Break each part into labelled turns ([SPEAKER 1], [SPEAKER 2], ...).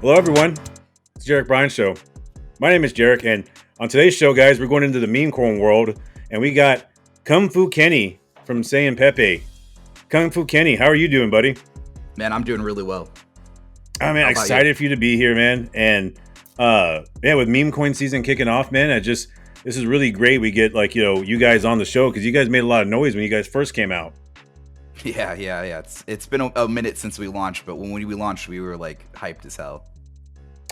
[SPEAKER 1] Hello, everyone. It's Jarek Brian Show. My name is Jarek, and on today's show, guys, we're going into the meme coin world, and we got Kufung Kenny from Saiyan PEPE. Kufung Kenny, how are you doing, buddy?
[SPEAKER 2] Man, I'm doing really well.
[SPEAKER 1] Oh, man,
[SPEAKER 2] How about you?
[SPEAKER 1] excited for you to be here, man. And with meme coin season kicking off, man, this is really great. We get you guys on the show because you guys made a lot of noise when you guys first came out.
[SPEAKER 2] Yeah. It's been a minute since we launched, but when we launched, we were like hyped as hell.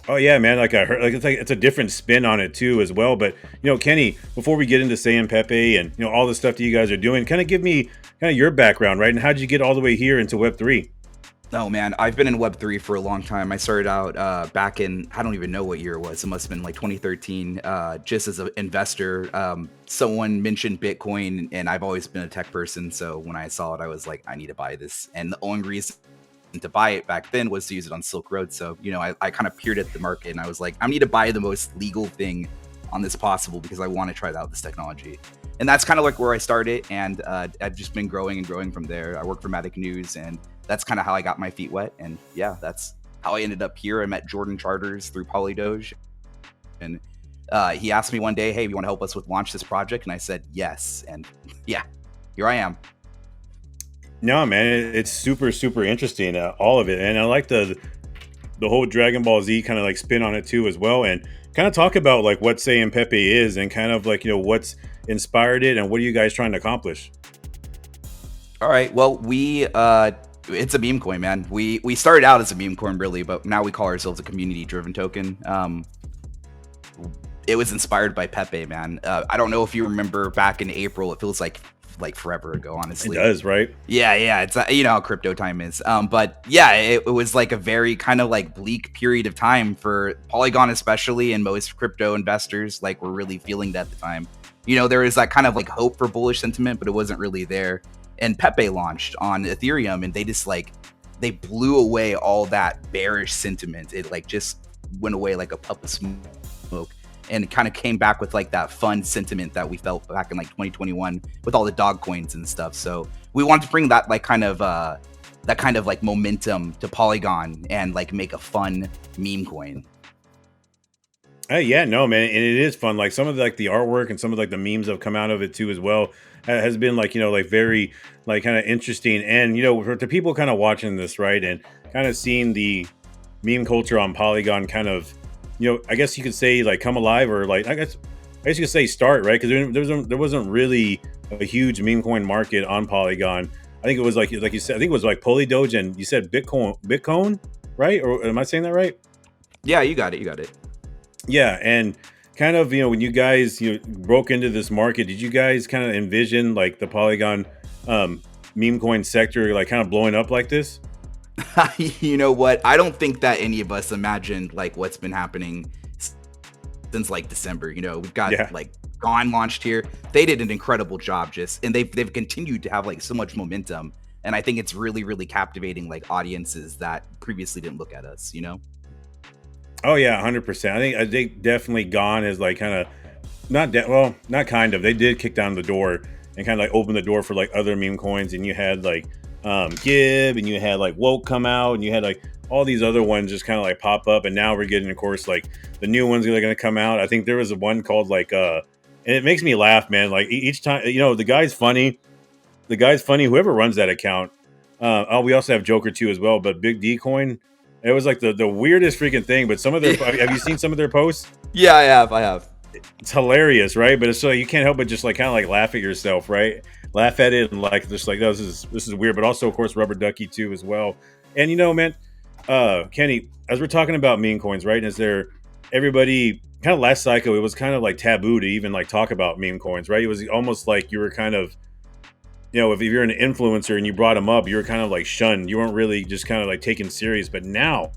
[SPEAKER 1] Oh yeah, man! Like I heard, it's a different spin on it too, as well. But Kenny, before we get into Saiyan PEPE and all the stuff that you guys are doing, kind of give me your background, right? And how did you get all the way here into Web3?
[SPEAKER 2] Oh man, I've been in Web3 for a long time. I started out back in, I don't even know what year it was. It must have been like 2013, just as an investor. Someone mentioned Bitcoin, and I've always been a tech person. So when I saw it, I was like, I need to buy this. And the only reason to buy it back then was to use it on Silk Road. So, I kind of peered at the market and I was like, I need to buy the most legal thing on this possible because I want to try out this technology. And that's kind of like where I started. And I've just been growing and growing from there. I work for Matic News, and that's kind of how I got my feet wet. And yeah, that's how I ended up here. I met Jordan Charters through Polydoge. And he asked me one day, hey, you want to help us with launch this project? And I said, yes. And yeah, here I am.
[SPEAKER 1] No, man, it's super, super interesting, all of it, and I like the whole Dragon Ball Z kind of like spin on it too, as well, and kind of talk about like what Saiyan PEPE is, and kind of like what's inspired it, and what are you guys trying to accomplish?
[SPEAKER 2] All right, well, it's a meme coin, man. We started out as a meme coin, really, but now we call ourselves a community-driven token. It was inspired by PEPE, man. I don't know if you remember back in April. It feels like forever ago, honestly.
[SPEAKER 1] It does, right?
[SPEAKER 2] Yeah. It's how crypto time is. But yeah, it was like a very kind of like bleak period of time for Polygon, especially, and most crypto investors. Like, were really feeling that at the time. There was that kind of like hope for bullish sentiment, but it wasn't really there. And PEPE launched on Ethereum, and they blew away all that bearish sentiment. It like just went away like a puff of smoke. And it kind of came back with like that fun sentiment that we felt back in like 2021 with all the dog coins and stuff. So we wanted to bring that like kind of like momentum to Polygon and like make a fun meme coin.
[SPEAKER 1] Yeah, no, man, and it is fun. Like some of like the artwork and some of like the memes have come out of it too, as well. Has been like like very like kind of interesting, and for the people kind of watching this, right, and kind of seeing the meme culture on Polygon kind of I guess you could say like come alive, or like I guess you could say start, right? Because there wasn't really a huge meme coin market on Polygon. I think it was like you said, I think it was like Polydoge, and you said Bitcoin, right? Or am I saying that right?
[SPEAKER 2] Yeah, you got it.
[SPEAKER 1] Yeah, and kind of when you guys broke into this market, did you guys kind of envision like the Polygon meme coin sector like kind of blowing up like this?
[SPEAKER 2] You know what? I don't think that any of us imagined like what's been happening since like December. We've got like Gone launched here. They did an incredible job, and they've continued to have like so much momentum. And I think it's really, really captivating like audiences that previously didn't look at us.
[SPEAKER 1] Oh yeah, 100%. I think definitely Gone is like kind of not kind of. They did kick down the door and kind of like open the door for like other meme coins, and you had like Gib, and you had like Woke come out, and you had like all these other ones just kind of like pop up, and now we're getting, of course, like the new ones that are going to come out. I think there was one called like and it makes me laugh, man. Like each time, the guy's funny. Whoever runs that account. We also have Joker too as well, but Big D Coin. It was like the weirdest freaking thing. But some of their have you seen some of their posts?
[SPEAKER 2] Yeah, I have.
[SPEAKER 1] It's hilarious, right? But it's so you can't help but just like kind of like laugh at yourself, right? Laugh at it and like just like, oh, this is weird. But also, of course, Rubber Ducky too as well. And man, Kenny, as we're talking about meme coins, right? Is there everybody kind of last cycle? It was kind of like taboo to even like talk about meme coins, right? It was almost like you were kind of if you're an influencer and you brought them up, you were kind of like shunned. You weren't really just kind of like taken serious. But now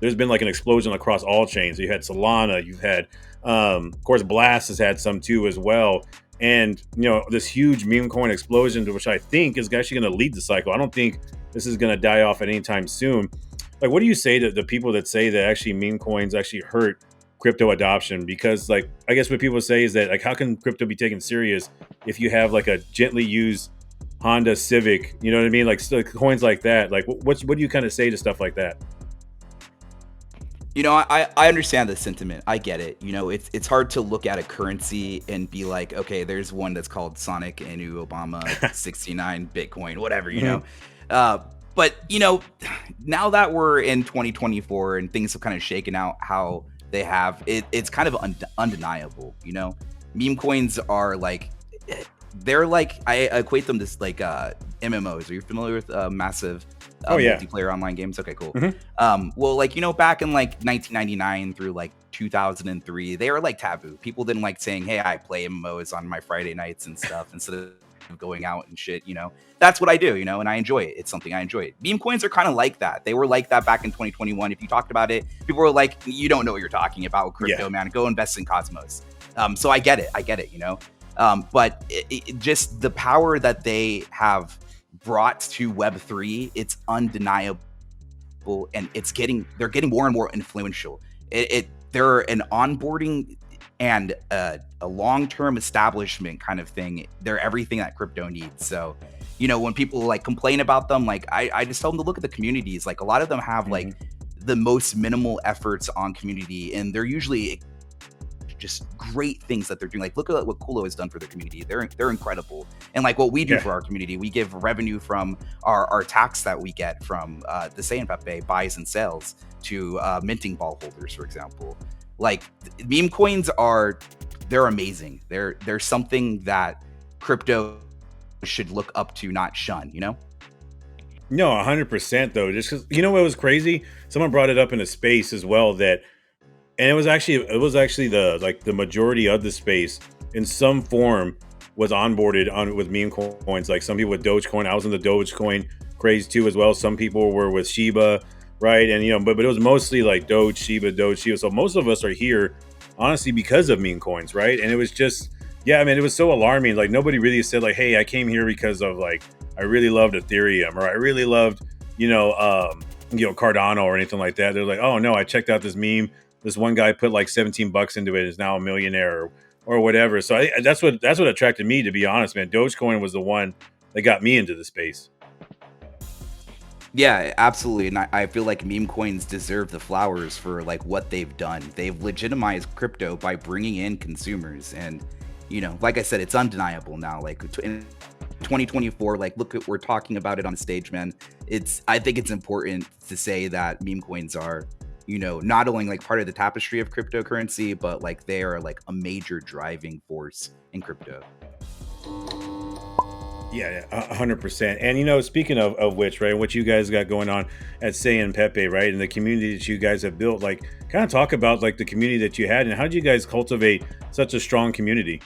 [SPEAKER 1] there's been like an explosion across all chains. You had Solana, you've had, of course, Blast has had some too as well. And, this huge meme coin explosion, which I think is actually going to lead the cycle. I don't think this is going to die off at any time soon. Like, what do you say to the people that say that actually meme coins actually hurt crypto adoption? Because like, I guess what people say is that like, how can crypto be taken serious if you have like a gently used Honda Civic, you know what I mean? Like coins like that. Like what do you kind of say to stuff like that?
[SPEAKER 2] I understand the sentiment. I get it. It's hard to look at a currency and be like, okay, there's one that's called Sonic Inu Obama 69 Bitcoin, whatever, Uh, but now that we're in 2024 and things have kind of shaken out how they have, it's kind of undeniable. Meme coins are like, they're like, I equate them to like MMOs. Are you familiar with massive multiplayer online games? Okay, cool. Well, like, back in like 1999 through like 2003, they were like taboo. People didn't like saying, hey, I play MMOs on my Friday nights and stuff instead of going out and shit. That's what I do, and I enjoy it. It's something I enjoy. Meme coins are kind of like that. They were like that back in 2021. If you talked about it, people were like, you don't know what you're talking about with crypto, man. Go invest in Cosmos. So I get it, but it just the power that they have brought to Web3, it's undeniable, and they're getting more and more influential. They're an onboarding and a long-term establishment kind of thing. They're everything that crypto needs. So, when people like complain about them, like I just tell them to look at the communities. Like a lot of them have like the most minimal efforts on community, and they're usually just great things that they're doing. Like look at what Kulo has done for their community. They're incredible. And like what we do for our community, we give revenue from our tax that we get from the Saiyan PEPE buys and sales to minting ball holders, for example. Like meme coins they're amazing. They're something that crypto should look up to, not shun,
[SPEAKER 1] No, 100% though. Just because what was crazy? Someone brought it up in a space as well and it was actually the majority of the space in some form was onboarded with meme coins. Like some people with Dogecoin. I was in the Dogecoin craze too as well. Some people were with Shiba, right? And but it was mostly like Doge, Shiba. So most of us are here honestly because of meme coins, right? And it was just it was so alarming. Like nobody really said like, hey, I came here because of like I really loved Ethereum or I really loved Cardano or anything like that. They're like, oh no, I checked out this meme. This one guy put like $17 into it, is now a millionaire or whatever. So that's what attracted me, to be honest, man. Dogecoin was the one that got me into the space.
[SPEAKER 2] Yeah, absolutely. And I feel like meme coins deserve the flowers for like what they've done. They've legitimized crypto by bringing in consumers. And, like I said, it's undeniable now. Like in 2024, like look at, we're talking about it on stage, man. I think it's important to say that meme coins are, not only like part of the tapestry of cryptocurrency, but like they are like a major driving force in crypto.
[SPEAKER 1] Yeah, 100%. And speaking of which, right, what you guys got going on at Saiyan PEPE, right, and the community that you guys have built, like, kind of talk about like the community that you had and how did you guys cultivate such a strong community?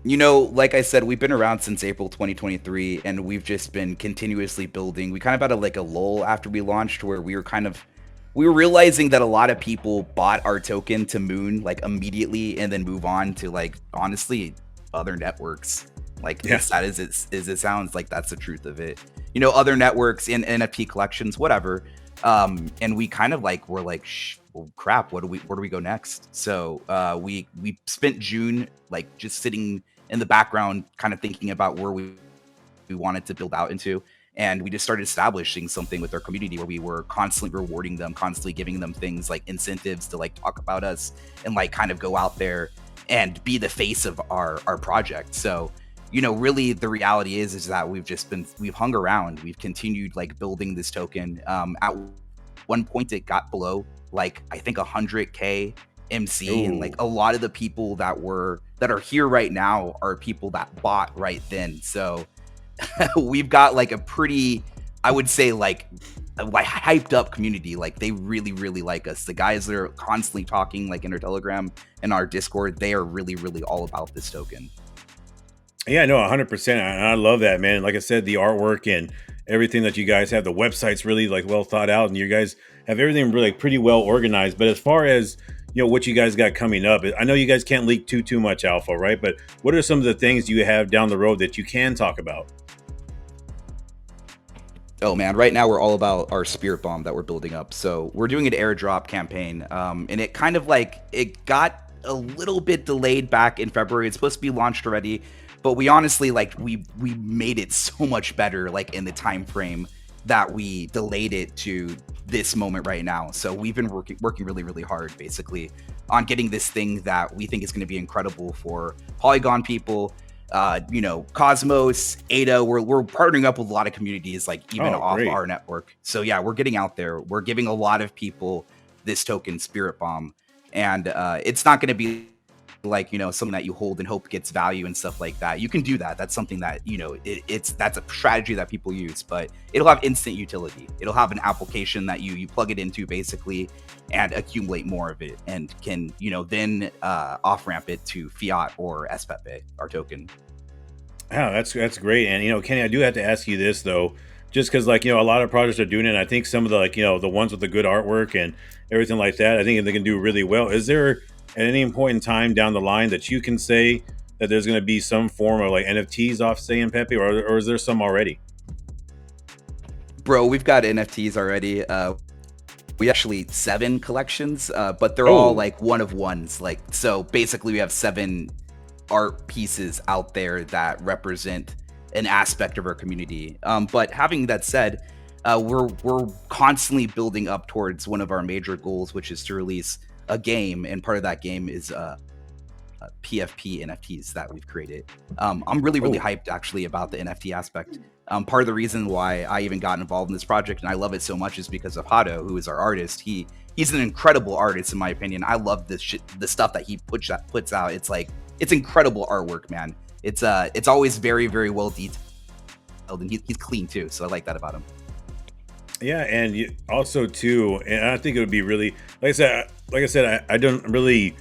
[SPEAKER 2] Like I said, we've been around since April 2023, and we've just been continuously building. We kind of had like a lull after we launched, where we were realizing that a lot of people bought our token to Moon like immediately and then move on to like honestly other networks. Like as sad as it sounds, like that's the truth of it. Other networks in NFT collections, whatever. And we kind of like were like, well, crap, where do we go next? So we spent June like just sitting in the background, kind of thinking about where we wanted to build out into. And we just started establishing something with our community where we were constantly rewarding them, constantly giving them things like incentives to like talk about us and like kind of go out there and be the face of our project. So, really the reality is that we've hung around, we've continued like building this token. At one point it got below like, I think 100K MC. Ooh. And like a lot of the people that are here right now are people that bought right then. So we've got like a pretty, I would say like hyped up community. Like they really, really like us. The guys that are constantly talking like in our Telegram and our Discord, they are really, really all about this token.
[SPEAKER 1] Yeah, no, 100%. And I love that, man. Like I said, the artwork and everything that you guys have, the website's really like well thought out, and you guys have everything really pretty well organized. But as far as what you guys got coming up, I know you guys can't leak too much alpha, right? But what are some of the things you have down the road that you can talk about?
[SPEAKER 2] Oh man, right now we're all about our spirit bomb that we're building up. So we're doing an airdrop campaign, and it kind of like it got a little bit delayed back in February. It's supposed to be launched already, but we honestly like we made it so much better like in the time frame that we delayed it to this moment right now. So we've been working really, really hard, basically, on getting this thing that we think is going to be incredible for Polygon people. Cosmos, Ada, we're partnering up with a lot of communities, like even off
[SPEAKER 1] great.
[SPEAKER 2] our network. So yeah, we're getting out there. We're giving a lot of people this token, Spirit Bomb, and it's not going to be like something that you hold and hope gets value and stuff like that. You can do that. That's something that that's a strategy that people use, but it'll have instant utility. It'll have an application that you plug it into, basically, and accumulate more of it, and can then off ramp it to fiat or SPEPE, our token.
[SPEAKER 1] Oh, that's great. And Kenny, I do have to ask you this though, just because a lot of projects are doing it. And I think some of the the ones with the good artwork and everything like that, I think they can do really well. Is there at any point in time down the line that you can say that there's going to be some form of like NFTs off Saiyan PEPE, or is there some already?
[SPEAKER 2] Bro, we've got NFTs already. We actually 7 collections, but they're all like one of ones. Like, so basically we have 7 art pieces out there that represent an aspect of our community. But having that said, we're constantly building up towards one of our major goals, which is to release a game, and part of that game is PFP NFTs that we've created. I'm really hyped actually about the NFT aspect. Part of the reason why I even got involved in this project, and I love it so much, is because of Hado, who is our artist. He's an incredible artist, in my opinion. I love the stuff that he puts out. It's incredible artwork, man. It's always very, very well detailed, and he's clean too. So I like that about him.
[SPEAKER 1] Yeah, and also too, and I think it would be really, like I said, I don't really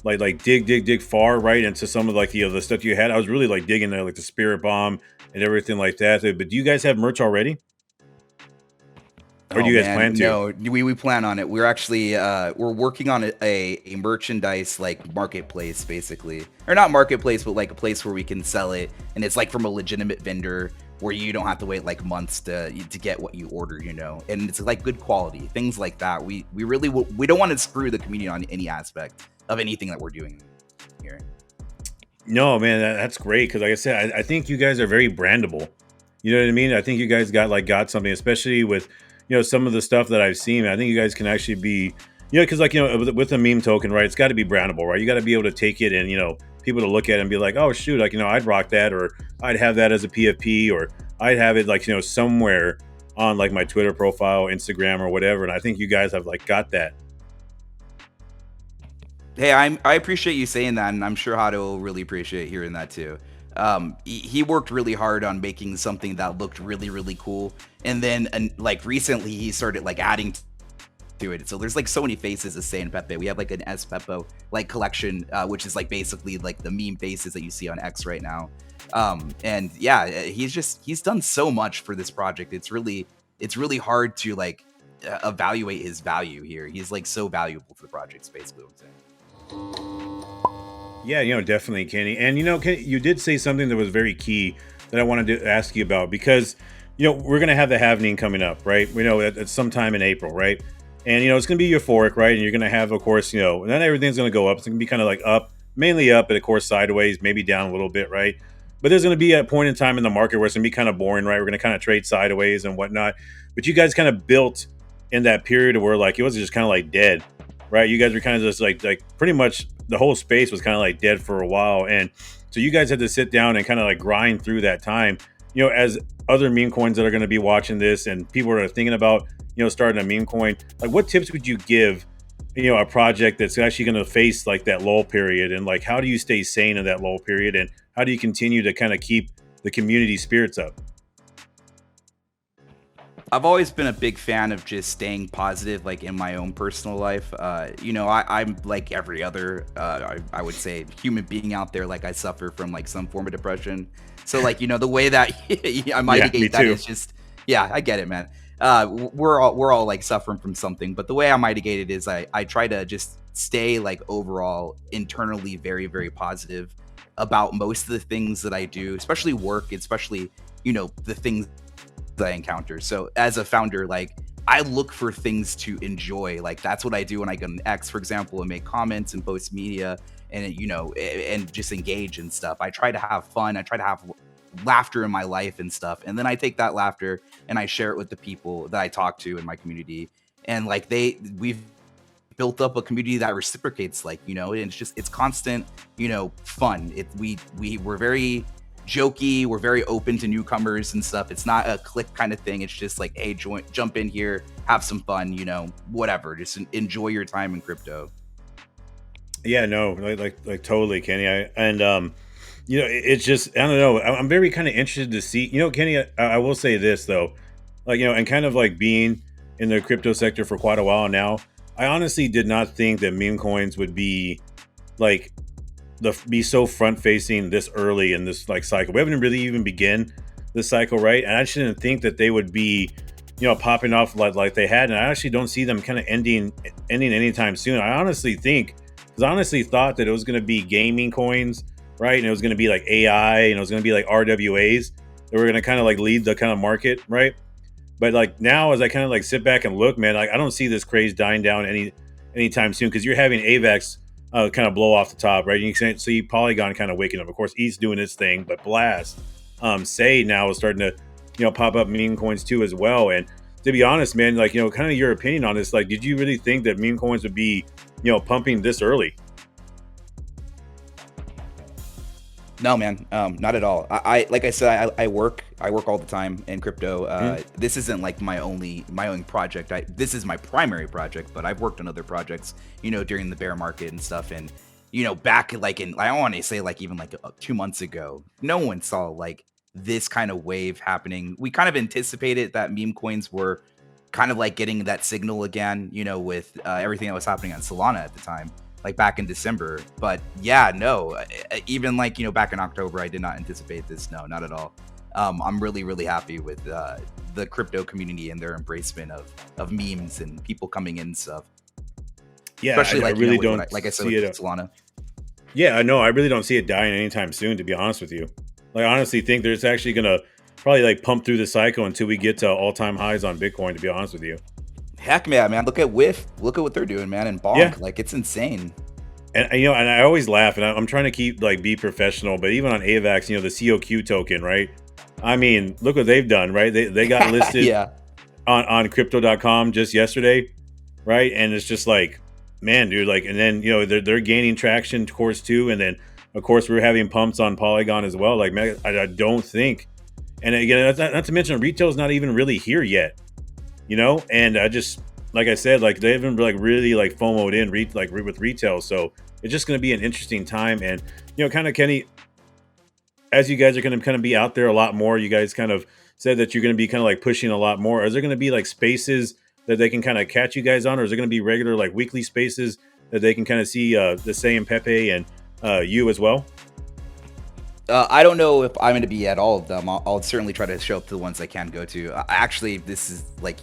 [SPEAKER 1] like dig far right into some of the stuff you had. I was really digging there, like the Spirit Bomb and everything like that. But do you guys have merch already? Or do you guys plan to?
[SPEAKER 2] No, we plan on it. We're actually we're working on a merchandise marketplace, basically, or not marketplace, but like a place where we can sell it, and it's from a legitimate vendor where you don't have to wait months to get what you order, and it's good quality, things like that. We really we don't want to screw the community on any aspect of anything that we're doing here.
[SPEAKER 1] No, man, that's great, because like I said, I think you guys are very brandable. You know what I mean? I think you guys got something, especially with some of the stuff that I've seen. I think you guys can actually be because with a meme token, right? It's got to be brandable, right? You got to be able to take it and people to look at it and be like, oh shoot, I'd rock that, or I'd have that as a PFP, or I'd have it somewhere on my Twitter profile, Instagram, or whatever. And I think you guys have got that.
[SPEAKER 2] Hey, I appreciate you saying that, and I'm sure Hado will really appreciate hearing that too. He worked really hard on making something that looked really, really cool, and then recently he started adding to it. So there's so many faces of Saiyan PEPE. We have an SPEPE collection, which is basically the meme faces that you see on X right now. And yeah, he's done so much for this project. It's really hard to evaluate his value here. He's so valuable to the project, basically what I'm saying.
[SPEAKER 1] Yeah, definitely, Kenny. And Kenny, you did say something that was very key that I wanted to ask you about, because we're gonna have the halvening coming up, right? We know at sometime in April, right? And it's gonna be euphoric, right? And you're gonna have, of course, not everything's gonna go up. It's gonna be kind of up, mainly up, but of course sideways, maybe down a little bit, right? But there's gonna be a point in time in the market where it's gonna be kind of boring, right? We're gonna kind of trade sideways and whatnot. But you guys kind of built in that period where it wasn't just kind of dead, right? You guys were kind of just pretty much the whole space was kind of dead for a while, and so you guys had to sit down and kind of grind through that time. As other meme coins that are going to be watching this, and people are thinking about starting a meme coin, what tips would you give a project that's actually going to face that lull period, and how do you stay sane in that lull period, and how do you continue to kind of keep the community spirits up?
[SPEAKER 2] I've always been a big fan of just staying positive, in my own personal life. I'm like every other, I would say, human being out there. I suffer from some form of depression. So the way that I mitigate that is just, yeah, I get it, man. We're all suffering from something, but the way I mitigate it is I try to just stay overall internally very, very positive about most of the things that I do, especially work, especially the things that I encounter. So as a founder, I look for things to enjoy. That's what I do when I go on X, for example, and make comments and post media and and just engage and stuff. I try to have fun. I try to have laughter in my life and stuff, and then I take that laughter and I share it with the people that I talk to in my community. and like we've built up a community that reciprocates, like, and it's constant, fun. We're very jokey, we're very open to newcomers and stuff. It's not a click kind of thing. It's just like, hey, jump in here, have some fun, whatever, just enjoy your time in crypto.
[SPEAKER 1] Yeah, no, like totally, Kenny. It's just, I don't know. I'm very kind of interested to see, Kenny. I will say this though, and kind of like being in the crypto sector for quite a while now, I honestly did not think that meme coins would be like be so front facing this early in this like cycle. We haven't really even begin this cycle, right? And I just didn't think that they would be, popping off like they had. And I actually don't see them kind of ending anytime soon. I honestly thought that it was going to be gaming coins, right? And it was going to be like AI, and it was going to be like RWAs that were going to kind of like lead the kind of market, right? But like now, as I kind of like sit back and look, man, like I don't see this craze dying down anytime soon, because you're having AVAX kind of blow off the top, right? You can see Polygon kind of waking up. Of course, ETH's doing its thing, but Blast, Say now is starting to pop up meme coins too as well. And to be honest, man, like kind of your opinion on this, like, did you really think that meme coins would be pumping this early?
[SPEAKER 2] No, man, not at all. I like I said, I work all the time in crypto. This isn't like my own project. This is my primary project, but I've worked on other projects, during the bear market and stuff. And back like I want to say like even like 2 months ago, no one saw like this kind of wave happening. We kind of anticipated that meme coins were kind of like getting that signal again, with everything that was happening on Solana at the time, like back in December. But yeah, no, even like, back in October, I did not anticipate this. No, not at all. I'm really, really happy with the crypto community and their embracement of memes and people coming in and stuff.
[SPEAKER 1] Yeah, especially
[SPEAKER 2] like,
[SPEAKER 1] I really don't
[SPEAKER 2] like I said, with Solana.
[SPEAKER 1] Yeah, no, I really don't see it dying anytime soon, to be honest with you. Like, I honestly think that it's actually going to probably like pump through the cycle until we get to all-time highs on Bitcoin, to be honest with you.
[SPEAKER 2] Heck, man, look at WIF. Look at what they're doing, man, and Bonk. Yeah. Like, it's insane.
[SPEAKER 1] And and I always laugh, and I'm trying to keep like be professional, but even on AVAX, the COQ token, right? I mean, look what they've done, right? They got listed
[SPEAKER 2] yeah.
[SPEAKER 1] on crypto.com just yesterday, right? And it's just like, man, dude, like, and then they're gaining traction, of course, too, and then of course we're having pumps on Polygon as well. Like, man, I don't think, and again, not to mention retail's not even really here yet, and I just, like I said, like they haven't like really like FOMO'd in with retail, so it's just going to be an interesting time. And kind of, Kenny, as you guys are going to kind of be out there a lot more, you guys kind of said that you're going to be kind of like pushing a lot more. Is there going to be like spaces that they can kind of catch you guys on, or is there going to be regular like weekly spaces that they can kind of see the Saiyan PEPE and you as well?
[SPEAKER 2] I don't know if I'm going to be at all of them. I'll certainly try to show up to the ones I can go to. Actually, this is like,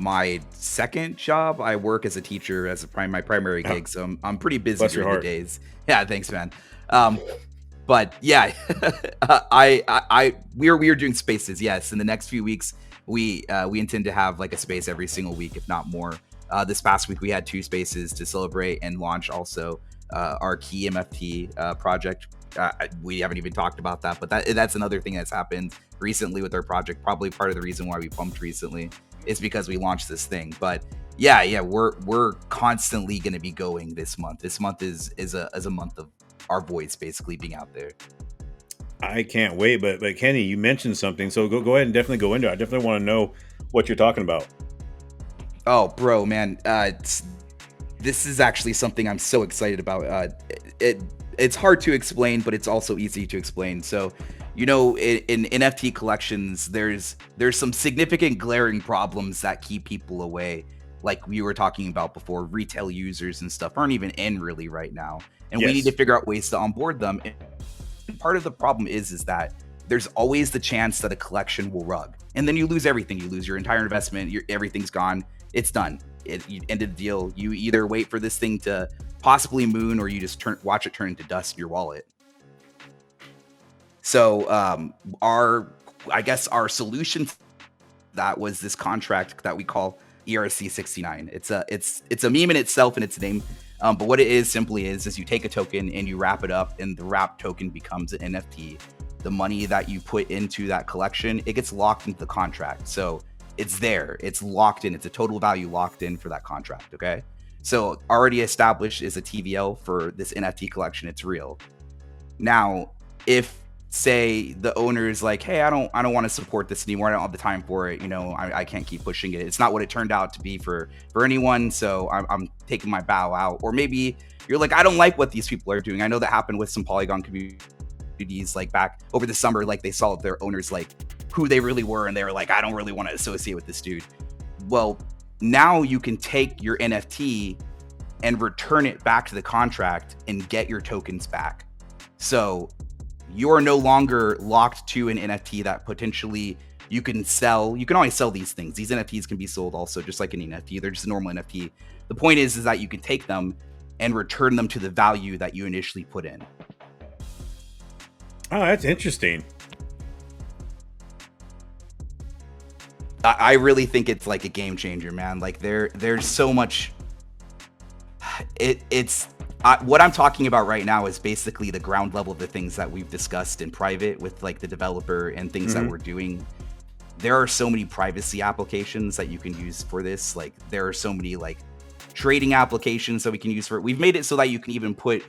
[SPEAKER 2] my second job. I work as a teacher as my primary gig, so I'm pretty busy during the days. Yeah, thanks, man. But yeah, we are doing spaces. Yes, in the next few weeks, we intend to have like a space every single week, if not more. This past week we had 2 spaces to celebrate and launch also our key MFT project. We haven't even talked about that, but that's another thing that's happened recently with our project. Probably part of the reason why we pumped recently is because we launched this thing. But yeah, we're constantly going to be going this month. This month is a month of our voice basically being out there.
[SPEAKER 1] I can't wait. But Kenny, you mentioned something, so go ahead and definitely go into it. I definitely want to know what you're talking about.
[SPEAKER 2] Oh, bro, man, this is actually something I'm so excited about. It's hard to explain, but it's also easy to explain. So, in NFT collections, there's some significant glaring problems that keep people away. Like we were talking about before, retail users and stuff aren't even in really right now. And we need to figure out ways to onboard them. And part of the problem is that there's always the chance that a collection will rug. And then you lose everything. You lose your entire investment. Everything's gone. It's done. You ended the deal. You either wait for this thing to possibly moon, or you just watch it turn into dust in your wallet. So our solution to that was this contract that we call ERC69. It's a meme in itself in its name. But what it is simply is you take a token and you wrap it up, and the wrapped token becomes an NFT. The money that you put into that collection, it gets locked into the contract. So it's there, it's locked in, it's a total value locked in for that contract. Okay, so already established is a TVL for this NFT collection. It's real. Now, if say the owner is like, hey, I don't want to support this anymore, I don't have the time for it, I can't keep pushing it, it's not what it turned out to be for anyone, so I'm taking my bow out. Or maybe you're like, I don't like what these people are doing. I know that happened with some Polygon communities, like back over the summer, like they saw their owners like who they really were, and they were like, I don't really want to associate with this dude. Well, now you can take your NFT and return it back to the contract and get your tokens back. So you're no longer locked to an NFT that potentially you can sell. You can always sell these things. These NFTs can be sold also, just like an NFT. They're just a normal NFT. The point is that you can take them and return them to the value that you initially put in.
[SPEAKER 1] Oh, that's interesting.
[SPEAKER 2] I really think it's like a game changer, man. Like there's so much. What I'm talking about right now is basically the ground level of the things that we've discussed in private with like the developer and things that we're doing. There are so many privacy applications that you can use for this. Like there are so many like trading applications that we can use for it. We've made it so that you can even put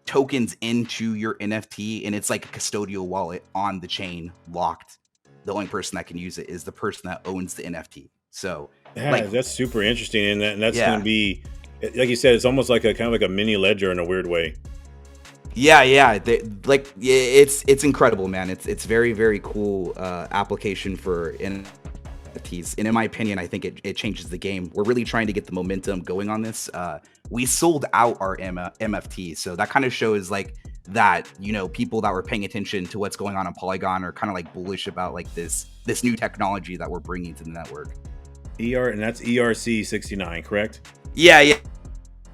[SPEAKER 2] tokens into your NFT, and it's like a custodial wallet on the chain, locked. The only person that can use it is the person that owns the NFT. So
[SPEAKER 1] yeah,
[SPEAKER 2] like,
[SPEAKER 1] that's super interesting, and that's going to be, like you said, it's almost like a kind of like a mini ledger in a weird way.
[SPEAKER 2] Yeah. It's incredible, man. It's very, very cool application for NFTs. And in my opinion, I think it changes the game. We're really trying to get the momentum going on this. We sold out our MFT. So that kind of shows like that, people that were paying attention to what's going on Polygon are kind of like bullish about like this new technology that we're bringing to the network.
[SPEAKER 1] And that's ERC69, correct?
[SPEAKER 2] Yeah.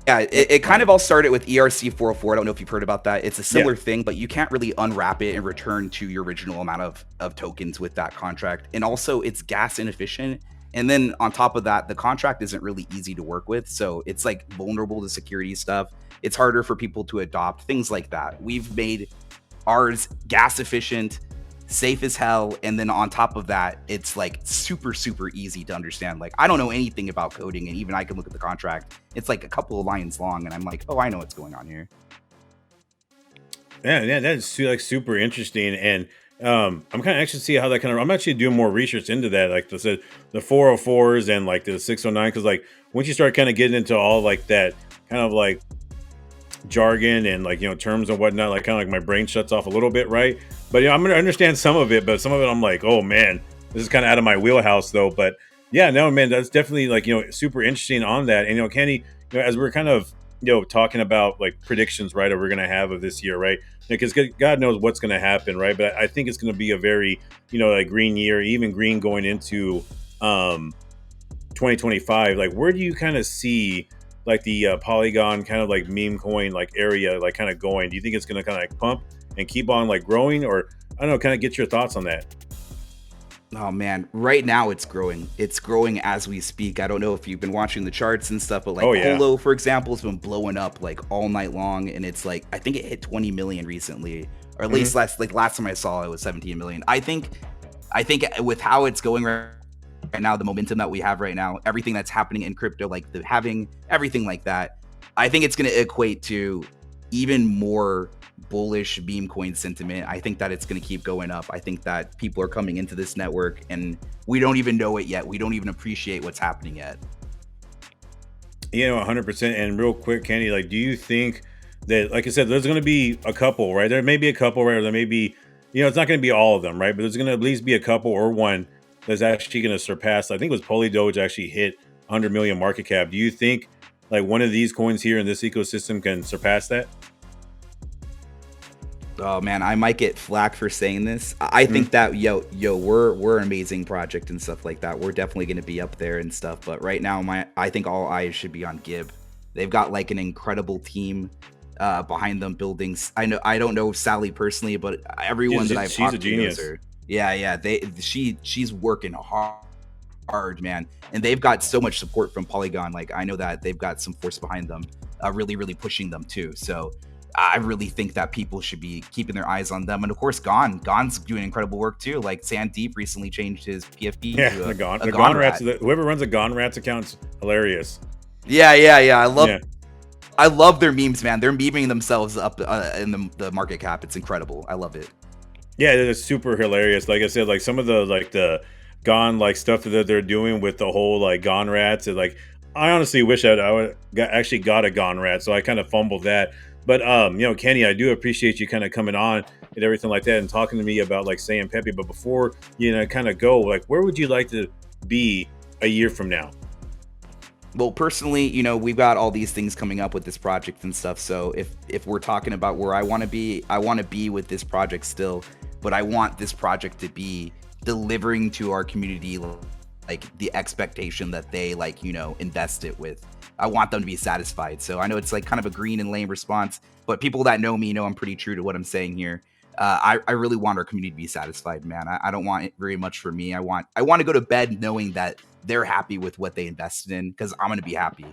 [SPEAKER 2] It kind of all started with ERC 404. I don't know if you've heard about that. It's a similar thing, but you can't really unwrap it and return to your original amount of tokens with that contract. And also it's gas inefficient. And then on top of that, the contract isn't really easy to work with. So it's like vulnerable to security stuff. It's harder for people to adopt, things like that. We've made ours gas efficient, safe as hell, and then on top of that, it's like super easy to understand. Like I don't know anything about coding, and even I can look at the contract, it's like a couple of lines long, and I'm like, oh, I know what's going on here.
[SPEAKER 1] Yeah, that's like super interesting. And I'm kind of actually see how that kind of, I'm actually doing more research into that, like the 404s and like the 609, because like once you start kind of getting into all like that kind of like jargon and like terms and whatnot, like kind of like my brain shuts off a little bit, right? But I'm gonna understand some of it, but some of it I'm like, oh man, this is kind of out of my wheelhouse though. But yeah, no man, that's definitely like super interesting on that. And Kenny, as we're kind of talking about like predictions, right, that we're gonna have of this year, right? Because God knows what's gonna happen, right? But I think it's gonna be a very like green year, even green going into 2025. Like where do you kind of see like the Polygon kind of like meme coin like area like kind of going? Do you think it's gonna kind of like pump and keep on like growing, or I don't know, kind of get your thoughts on that?
[SPEAKER 2] Oh man, right now it's growing. It's growing as we speak. I don't know if you've been watching the charts and stuff, but like Polo, for example, has been blowing up like all night long, and it's like I think it hit 20 million recently, or at least last time I saw it was 17 million. I think with how it's going right now, the momentum that we have right now, everything that's happening in crypto, like having everything like that, I think it's going to equate to even more bullish meme coin sentiment. I think that it's going to keep going up. I think that people are coming into this network and we don't even know it yet. We don't even appreciate what's happening yet.
[SPEAKER 1] 100%. And real quick, Kenny, like, do you think that, like I said, there's going to be a couple, right? There may be a couple, right? Or there may be, it's not going to be all of them, right? But there's going to at least be a couple or one that's actually going to surpass, I think it was Polydoge actually hit 100 million market cap. Do you think like one of these coins here in this ecosystem can surpass that?
[SPEAKER 2] Oh man, I might get flack for saying this. I think that we're an amazing project and stuff like that. We're definitely going to be up there and stuff. But right now, I think all eyes should be on Gib. They've got like an incredible team behind them building. I don't know Sally personally, but everyone that I've talked to knows her. Yeah. She's working hard, man, and they've got so much support from Polygon. Like I know that they've got some force behind them, really pushing them too. So I really think that people should be keeping their eyes on them. And of course, Gon's doing incredible work too. Like Sandeep recently changed his PFP
[SPEAKER 1] Yeah,
[SPEAKER 2] to
[SPEAKER 1] the Gon,
[SPEAKER 2] a
[SPEAKER 1] the
[SPEAKER 2] Gon
[SPEAKER 1] Gon Rats.
[SPEAKER 2] rat.
[SPEAKER 1] Whoever runs a Gon Rats account's hilarious.
[SPEAKER 2] Yeah.
[SPEAKER 1] Yeah.
[SPEAKER 2] I love their memes, man. They're memeing themselves up in the market cap. It's incredible. I love it.
[SPEAKER 1] Yeah, it's super hilarious. Like I said, like some of the Gone like stuff that they're doing with the whole like Gone Rats, and like I honestly wish I would actually got a Gone Rat, so I kind of fumbled that. But you know, Kenny, I do appreciate you kind of coming on and everything like that, and talking to me about like Saiyan PEPE. But before you know, kind of go, like, where would you like to be a year from now?
[SPEAKER 2] Well, personally, you know, we've got all these things coming up with this project and stuff. So if we're talking about where I want to be with this project still, but I want this project to be delivering to our community like the expectation that they like, you know, invest it with. I want them to be satisfied. So I know it's like kind of a green and lame response, but people that know me know I'm pretty true to what I'm saying here. I really want our community to be satisfied, man. I don't want it very much for me. I want to go to bed knowing that they're happy with what they invested in, because I'm going to be happy.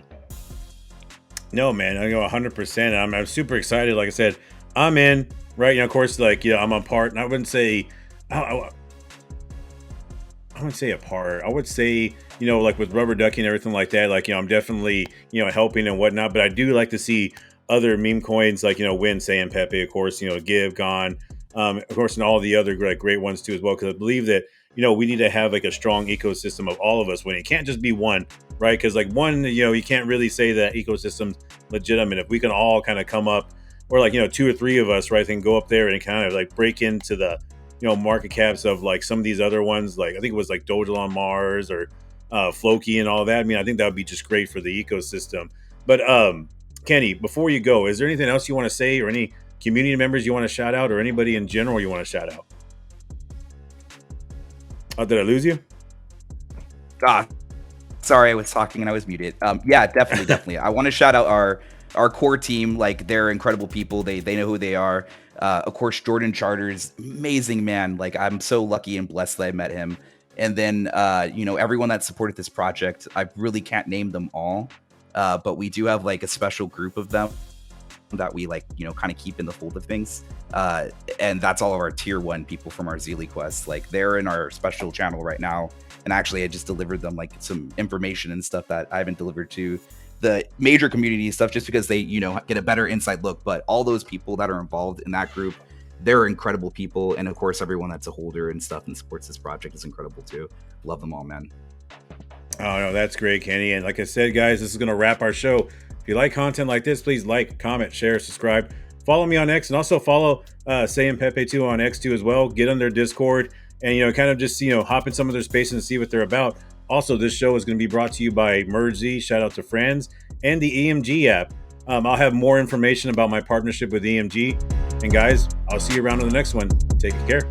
[SPEAKER 1] No, man, I go 100%. I'm super excited. Like I said, I'm in, right? You know, of course, like, you know, I'm a part, and I wouldn't say, I wouldn't say a part. I would say, you know, like with rubber ducky and everything like that, like, you know, I'm definitely, you know, helping and whatnot, but I do like to see other meme coins, like, you know, win Saiyan PEPE, of course, you know, Give, Gone, of course, and all the other great ones too as well, because I believe that, you know, we need to have like a strong ecosystem of all of us winning. It can't just be one, right? Because like one, you know, you can't really say that ecosystem's legitimate. If we can all kind of come up, or like, you know, 2 or 3 of us, right, then go up there and kind of like break into the, you know, market caps of like some of these other ones, like I think it was like Dojal on Mars or Floki and all that. I mean, I think that would be just great for the ecosystem. But Kenny, before you go, is there anything else you want to say, or any community members you want to shout out, or anybody in general you want to shout out? Oh, did I lose you?
[SPEAKER 2] Sorry, I was talking and I was muted. Yeah, definitely. I want to shout out our core team. Like, they're incredible people. They know who they are. Of course, Jordan Charters, amazing man. Like, I'm so lucky and blessed that I met him. And then, you know, everyone that supported this project, I really can't name them all, but we do have like a special group of them that we like, you know, kind of keep in the fold of things. And that's all of our tier 1 people from our Zeely quest. Like, they're in our special channel right now. And actually, I just delivered them like some information and stuff that I haven't delivered to the major community stuff, just because they, you know, get a better inside look. But all those people that are involved in that group, they're incredible people. And of course, everyone that's a holder and stuff and supports this project is incredible too. Love them all, man.
[SPEAKER 1] Oh, no, that's great, Kenny. And like I said, guys, this is going to wrap our show. If you like content like this, please like, comment, share, subscribe. Follow me on X, and also follow Saiyan PEPE 2 on X too as well. Get on their Discord and, you know, kind of just, you know, hop in some of their spaces and see what they're about. Also, this show is going to be brought to you by MergeZ, shout out to friends, and the EMG app. I'll have more information about my partnership with EMG. And guys, I'll see you around on the next one. Take care.